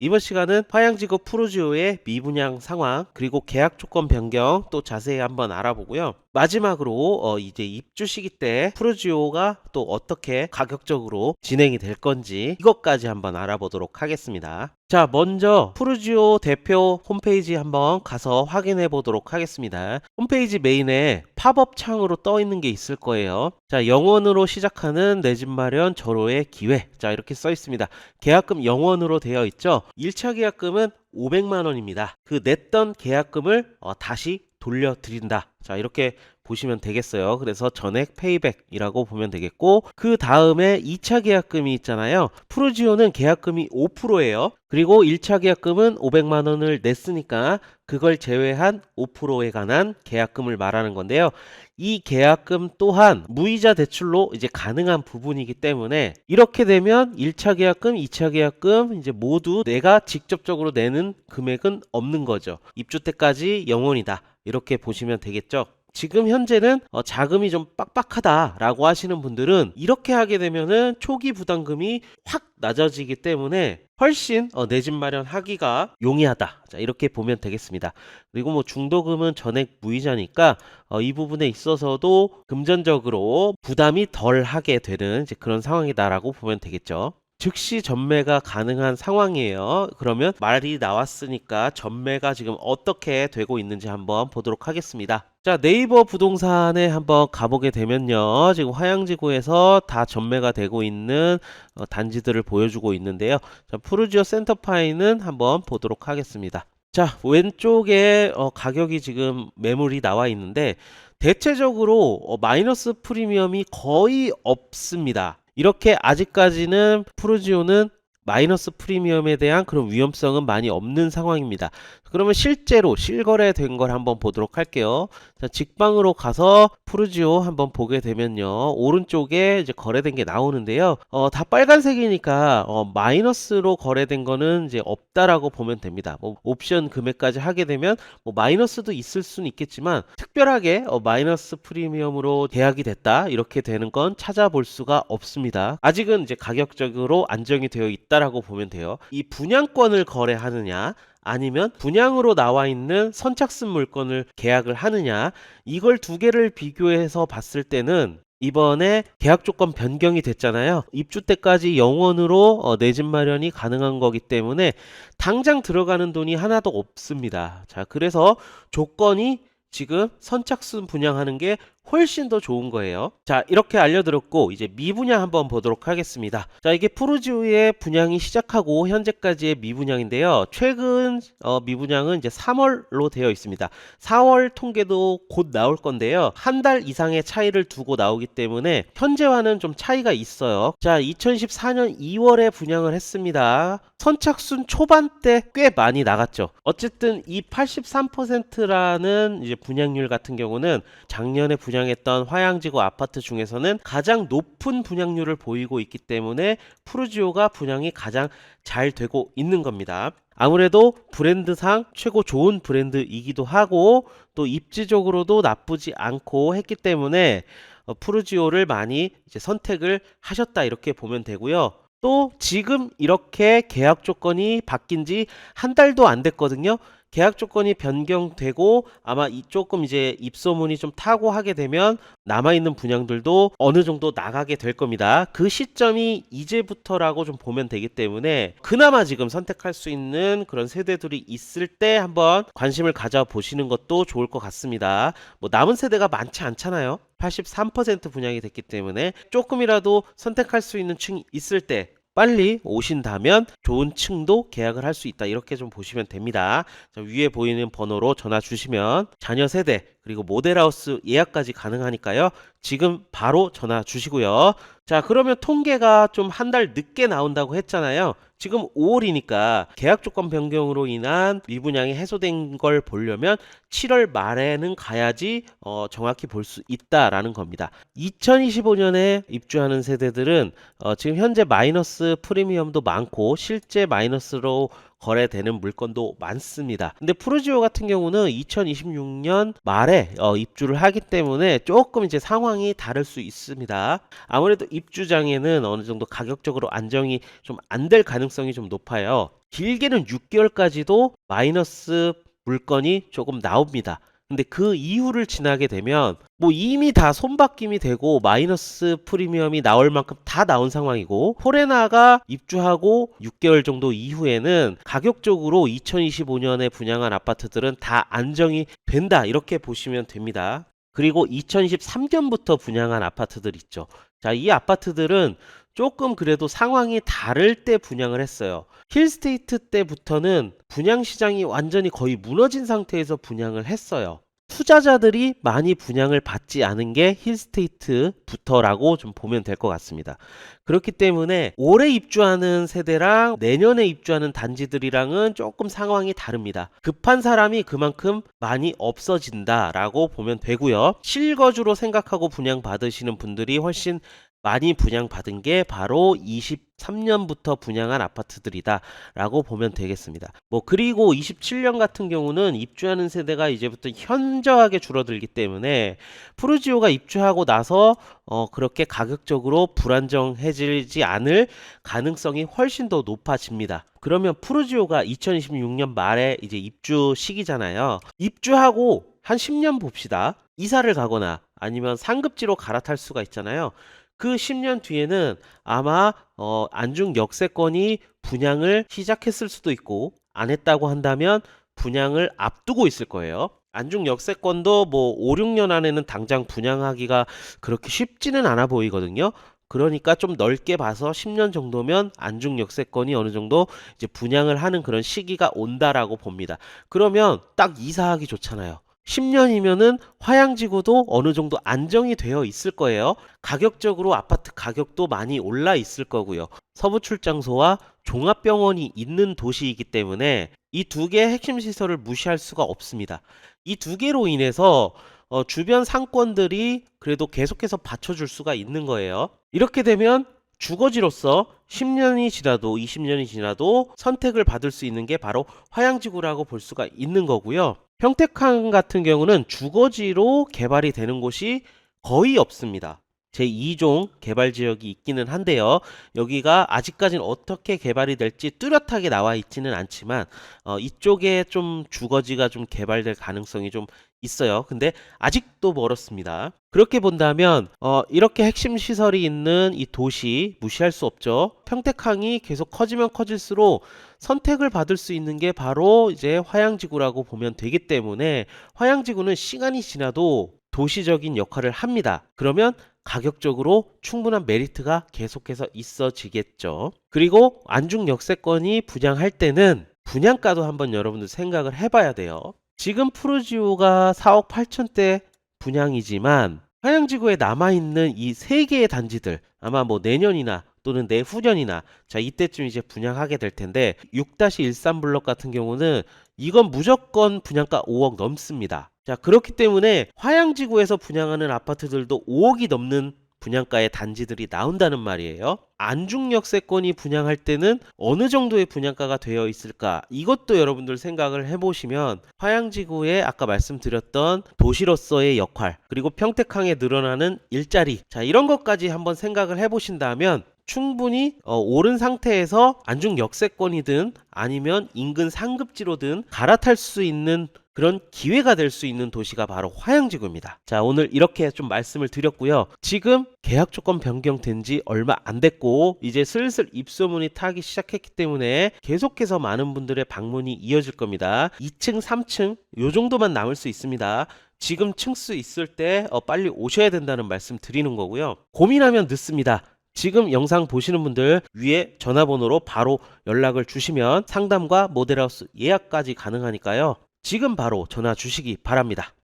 이번 시간은 화양지구 푸르지오의 미분양 상황 그리고 계약 조건 변경 또 자세히 한번 알아보고요. 마지막으로 이제 입주 시기 때 푸르지오가 또 어떻게 가격적으로 진행이 될 건지 이것까지 한번 알아보도록 하겠습니다. 자, 먼저 푸르지오 대표 홈페이지 한번 가서 확인해 보도록 하겠습니다. 홈페이지 메인에 팝업 창으로 떠 있는 게 있을 거예요. 자, 0원으로 시작하는 내 집 마련 절호의 기회. 자, 이렇게 써 있습니다. 계약금 0원으로 되어 있죠. 1차 계약금은 500만 원입니다. 그 냈던 계약금을 다시 돌려드린다. 자, 이렇게 보시면 되겠어요. 그래서 전액 페이백이라고 보면 되겠고, 그 다음에 2차 계약금이 있잖아요. 푸르지오는 계약금이 5%예요. 그리고 1차 계약금은 500만 원을 냈으니까 그걸 제외한 5%에 관한 계약금을 말하는 건데요. 이 계약금 또한 무이자 대출로 이제 가능한 부분이기 때문에 이렇게 되면 1차 계약금, 2차 계약금 이제 모두 내가 직접적으로 내는 금액은 없는 거죠. 입주 때까지 0원이다. 이렇게 보시면 되겠죠. 지금 현재는 자금이 좀 빡빡하다 라고 하시는 분들은 이렇게 하게 되면은 초기 부담금이 확 낮아지기 때문에 훨씬 내 집 마련하기가 용이하다. 자, 이렇게 보면 되겠습니다. 그리고 뭐 중도금은 전액 무이자니까 이 부분에 있어서도 금전적으로 부담이 덜 하게 되는 이제 그런 상황이다라고 보면 되겠죠. 즉시 전매가 가능한 상황이에요. 그러면 말이 나왔으니까 전매가 지금 어떻게 되고 있는지 한번 보도록 하겠습니다. 자, 네이버 부동산에 한번 가보게 되면요. 지금 화양지구에서 다 전매가 되고 있는 단지들을 보여주고 있는데요. 자, 푸르지오 센터파이는 한번 보도록 하겠습니다. 자, 왼쪽에 가격이 지금 매물이 나와 있는데 대체적으로 마이너스 프리미엄이 거의 없습니다. 이렇게 아직까지는 푸르지오는 마이너스 프리미엄에 대한 그런 위험성은 많이 없는 상황입니다. 그러면 실제로 실거래된 걸 한번 보도록 할게요. 자, 직방으로 가서 푸르지오 한번 보게 되면요. 오른쪽에 이제 거래된 게 나오는데요. 다 빨간색이니까 마이너스로 거래된 거는 이제 없다라고 보면 됩니다. 뭐 옵션 금액까지 하게 되면 뭐 마이너스도 있을 수는 있겠지만 특별하게 마이너스 프리미엄으로 계약이 됐다 이렇게 되는 건 찾아볼 수가 없습니다. 아직은 이제 가격적으로 안정이 되어 있다라고 보면 돼요. 이 분양권을 거래하느냐 아니면 분양으로 나와 있는 선착순 물건을 계약을 하느냐 이걸 두 개를 비교해서 봤을 때는 이번에 계약 조건 변경이 됐잖아요. 입주 때까지 0원으로 내 집 마련이 가능한 거기 때문에 당장 들어가는 돈이 하나도 없습니다. 자, 그래서 조건이 지금 선착순 분양하는 게 훨씬 더 좋은 거예요. 자, 이렇게 알려드렸고 이제 미분양 한번 보도록 하겠습니다. 자, 이게 푸르지오의 분양이 시작하고 현재까지의 미분양인데요. 최근 미분양은 이제 3월로 되어 있습니다. 4월 통계도 곧 나올 건데요. 한 달 이상의 차이를 두고 나오기 때문에 현재와는 좀 차이가 있어요. 자, 2014년 2월에 분양을 했습니다. 선착순 초반대 꽤 많이 나갔죠. 어쨌든 이 83%라는 이제 분양률 같은 경우는 작년에 분양했던 화양지구 아파트 중에서는 가장 높은 분양률을 보이고 있기 때문에 푸르지오가 분양이 가장 잘 되고 있는 겁니다. 아무래도 브랜드상 최고 좋은 브랜드이기도 하고 또 입지적으로도 나쁘지 않고 했기 때문에 푸르지오를 많이 이제 선택을 하셨다 이렇게 보면 되고요. 또 지금 이렇게 계약 조건이 바뀐 지 한 달도 안 됐거든요. 계약 조건이 변경되고 아마 조금 이제 입소문이 좀 타고 하게 되면 남아있는 분양들도 어느 정도 나가게 될 겁니다. 그 시점이 이제부터라고 좀 보면 되기 때문에 그나마 지금 선택할 수 있는 그런 세대들이 있을 때 한번 관심을 가져보시는 것도 좋을 것 같습니다. 뭐 남은 세대가 많지 않잖아요. 83% 분양이 됐기 때문에 조금이라도 선택할 수 있는 층이 있을 때 빨리 오신다면 좋은 층도 계약을 할 수 있다 이렇게 좀 보시면 됩니다. 자, 위에 보이는 번호로 전화 주시면 자녀 세대 그리고 모델하우스 예약까지 가능하니까요. 지금 바로 전화 주시고요. 자, 그러면 통계가 좀 한 달 늦게 나온다고 했잖아요. 지금 5월이니까 계약 조건 변경으로 인한 미분양이 해소된 걸 보려면 7월 말에는 가야지 정확히 볼 수 있다라는 겁니다. 2025년에 입주하는 세대들은 지금 현재 마이너스 프리미엄도 많고 실제 마이너스로 거래되는 물건도 많습니다. 근데 푸르지오 같은 경우는 2026년 말에 입주를 하기 때문에 조금 이제 상황이 다를 수 있습니다. 아무래도 입주장에는 어느 정도 가격적으로 안정이 좀 안 될 가능성이 좀 높아요. 길게는 6개월까지도 마이너스 물건이 조금 나옵니다. 근데 그 이후를 지나게 되면 뭐 이미 다 손바뀜이 되고 마이너스 프리미엄이 나올 만큼 다 나온 상황이고, 포레나가 입주하고 6개월 정도 이후에는 가격적으로 2025년에 분양한 아파트들은 다 안정이 된다, 이렇게 보시면 됩니다. 그리고 2023년부터 분양한 아파트들 있죠. 자, 이 아파트들은 조금 그래도 상황이 다를 때 분양을 했어요. 힐스테이트 때부터는 분양 시장이 완전히 거의 무너진 상태에서 분양을 했어요. 투자자들이 많이 분양을 받지 않은 게 힐스테이트부터라고 좀 보면 될 것 같습니다. 그렇기 때문에 올해 입주하는 세대랑 내년에 입주하는 단지들이랑은 조금 상황이 다릅니다. 급한 사람이 그만큼 많이 없어진다라고 보면 되고요. 실거주로 생각하고 분양 받으시는 분들이 훨씬 많이 분양받은 게 바로 23년부터 분양한 아파트들이다 라고 보면 되겠습니다. 뭐 그리고 27년 같은 경우는 입주하는 세대가 이제부터 현저하게 줄어들기 때문에 푸르지오가 입주하고 나서 그렇게 가격적으로 불안정해지지 않을 가능성이 훨씬 더 높아집니다. 그러면 푸르지오가 2026년 말에 이제 입주 시기잖아요. 입주하고 한 10년 봅시다. 이사를 가거나 아니면 상급지로 갈아탈 수가 있잖아요. 그 10년 뒤에는 아마 안중 역세권이 분양을 시작했을 수도 있고, 안 했다고 한다면 분양을 앞두고 있을 거예요. 안중 역세권도 뭐 5, 6년 안에는 당장 분양하기가 그렇게 쉽지는 않아 보이거든요. 그러니까 좀 넓게 봐서 10년 정도면 안중 역세권이 어느 정도 이제 분양을 하는 그런 시기가 온다라고 봅니다. 그러면 딱 이사하기 좋잖아요. 10년이면은 화양지구도 어느 정도 안정이 되어 있을 거예요. 가격적으로 아파트 가격도 많이 올라 있을 거고요. 서부출장소와 종합병원이 있는 도시이기 때문에 이 두 개의 핵심 시설을 무시할 수가 없습니다. 이 두 개로 인해서 주변 상권들이 그래도 계속해서 받쳐줄 수가 있는 거예요. 이렇게 되면 주거지로서 10년이 지나도 20년이 지나도 선택을 받을 수 있는 게 바로 화양지구라고 볼 수가 있는 거고요. 평택항 같은 경우는 주거지로 개발이 되는 곳이 거의 없습니다. 제2종 개발 지역이 있기는 한데요. 여기가 아직까지는 어떻게 개발이 될지 뚜렷하게 나와 있지는 않지만 이쪽에 좀 주거지가 좀 개발될 가능성이 좀 있어요. 근데 아직도 멀었습니다. 그렇게 본다면 이렇게 핵심 시설이 있는 이 도시 무시할 수 없죠. 평택항이 계속 커지면 커질수록 선택을 받을 수 있는 게 바로 이제 화양지구라고 보면 되기 때문에 화양지구는 시간이 지나도 도시적인 역할을 합니다. 그러면 가격적으로 충분한 메리트가 계속해서 있어지겠죠. 그리고 안중 역세권이 분양할 때는 분양가도 한번 여러분들 생각을 해봐야 돼요. 지금 푸르지오가 4억 8천대 분양이지만 화양지구에 남아있는 이 3개의 단지들 아마 뭐 내년이나 또는 내후년이나 자 이때쯤 이제 분양하게 될 텐데 6-13블럭 같은 경우는 이건 무조건 분양가 5억 넘습니다. 자 그렇기 때문에 화양지구에서 분양하는 아파트들도 5억이 넘는 분양가의 단지들이 나온다는 말이에요. 안중역세권이 분양할 때는 어느 정도의 분양가가 되어 있을까? 이것도 여러분들 생각을 해보시면 화양지구의 아까 말씀드렸던 도시로서의 역할, 그리고 평택항에 늘어나는 일자리, 자 이런 것까지 한번 생각을 해보신다면 충분히 오른 상태에서 안중 역세권이든 아니면 인근 상급지로든 갈아탈 수 있는 그런 기회가 될 수 있는 도시가 바로 화양지구입니다. 자 오늘 이렇게 좀 말씀을 드렸고요. 지금 계약 조건 변경된 지 얼마 안 됐고 이제 슬슬 입소문이 타기 시작했기 때문에 계속해서 많은 분들의 방문이 이어질 겁니다. 2층 3층 요 정도만 남을 수 있습니다. 지금 층수 있을 때 빨리 오셔야 된다는 말씀 드리는 거고요. 고민하면 늦습니다. 지금 영상 보시는 분들 위에 전화번호로 바로 연락을 주시면 상담과 모델하우스 예약까지 가능하니까요. 지금 바로 전화 주시기 바랍니다.